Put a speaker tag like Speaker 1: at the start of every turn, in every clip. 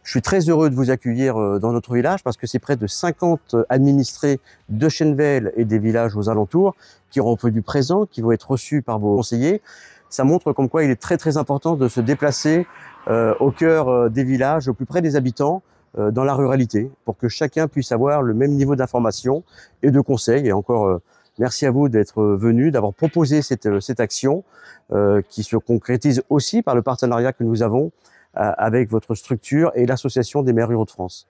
Speaker 1: Je suis très heureux de vous accueillir dans notre village parce que c'est près de 50 administrés de Chennevel et des villages aux alentours qui auront répondu présent, qui vont être reçus par vos conseillers. Ça montre comme quoi il est très important de se déplacer au cœur des villages, au plus près des habitants, dans la ruralité, pour que chacun puisse avoir le même niveau d'information et de conseils. Et encore, merci à vous d'être venus, d'avoir proposé cette action qui se concrétise aussi par le partenariat que nous avons avec votre structure et l'Association des maires ruraux de France.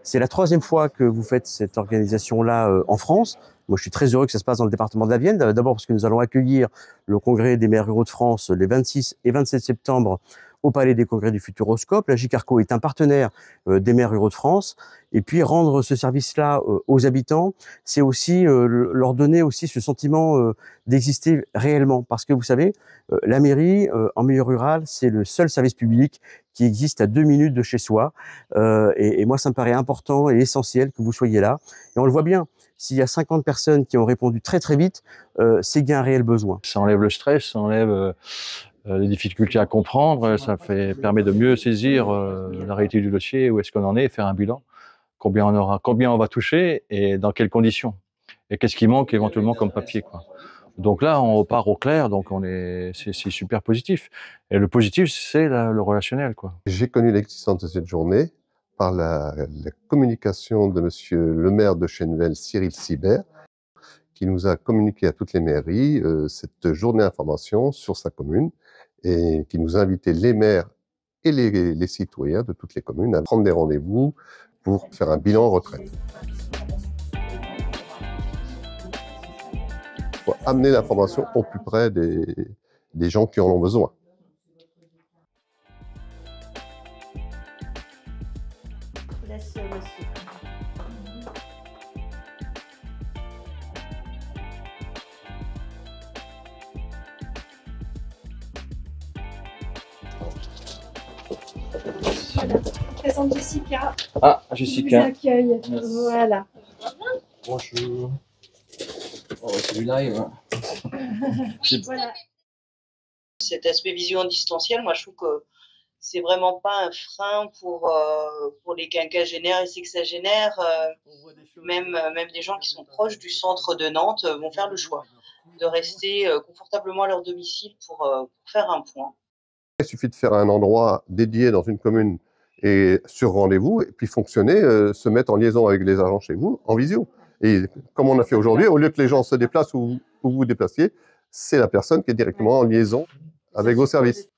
Speaker 1: C'est la 3e fois que vous faites cette organisation-là en France. Moi, je suis très heureux que ça se passe dans le département de la Vienne. D'abord parce que nous allons accueillir le congrès des maires ruraux de France les 26 et 27 septembre au Palais des Congrès du Futuroscope. La JCARCO est un partenaire des maires ruraux de France. Et puis, rendre ce service-là aux habitants, c'est aussi leur donner aussi ce sentiment d'exister réellement. Parce que vous savez, la mairie, en milieu rural, c'est le seul service public qui existe à 2 minutes de chez soi. Et moi, ça me paraît important et essentiel que vous soyez là. Et on le voit bien. S'il y a 50 personnes qui ont répondu très vite, c'est qu'il y a un réel besoin.
Speaker 2: Ça enlève le stress, ça enlève les difficultés à comprendre, ça permet de mieux saisir la réalité du dossier, où est-ce qu'on en est, faire un bilan, combien on aura, combien on va toucher et dans quelles conditions. Et qu'est-ce qui manque éventuellement comme papier, quoi. Donc là, on part au clair, donc c'est super positif. Et le positif, c'est le relationnel, quoi.
Speaker 3: J'ai connu l'existence de cette journée par la communication de monsieur le maire de Chennevel, Cyril Sibert, qui nous a communiqué à toutes les mairies cette journée d'information sur sa commune et qui nous a invité les maires et les citoyens de toutes les communes à prendre des rendez-vous pour faire un bilan retraite. Pour amener l'information au plus près des gens qui en ont besoin.
Speaker 4: Voilà, je présente Jessica.
Speaker 2: Ah, Jessica.
Speaker 4: Vous accueille. Voilà.
Speaker 2: Bonjour. Oh, c'est du live.
Speaker 4: Voilà.
Speaker 5: Cet aspect visio en distanciel, moi je trouve que c'est vraiment pas un frein pour les quinquagénaires et sexagénaires. Même des gens qui sont proches du centre de Nantes vont faire le choix de rester confortablement à leur domicile pour faire un point.
Speaker 3: Il suffit de faire un endroit dédié dans une commune et sur rendez-vous, et puis fonctionner, se mettre en liaison avec les agents chez vous, en visio. Et comme on a fait aujourd'hui, au lieu que les gens se déplacent ou vous vous déplaciez, c'est la personne qui est directement en liaison avec vos services.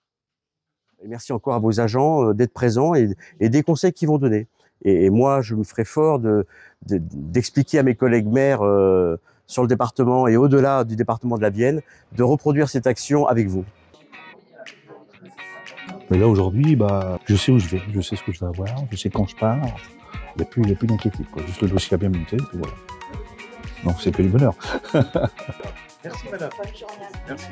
Speaker 1: Et merci encore à vos agents d'être présents et des conseils qu'ils vont donner. Et moi, je me ferai fort d'expliquer à mes collègues maires sur le département et au-delà du département de la Vienne, de reproduire cette action avec vous.
Speaker 6: Mais là, aujourd'hui, je sais où je vais, je sais ce que je vais avoir, je sais quand je pars. Il n'y a plus d'inquiétude, quoi. Juste le dossier a bien monté, puis voilà. Donc, c'est que du bonheur.
Speaker 7: Merci, madame.
Speaker 4: Bonne journée.
Speaker 7: Merci.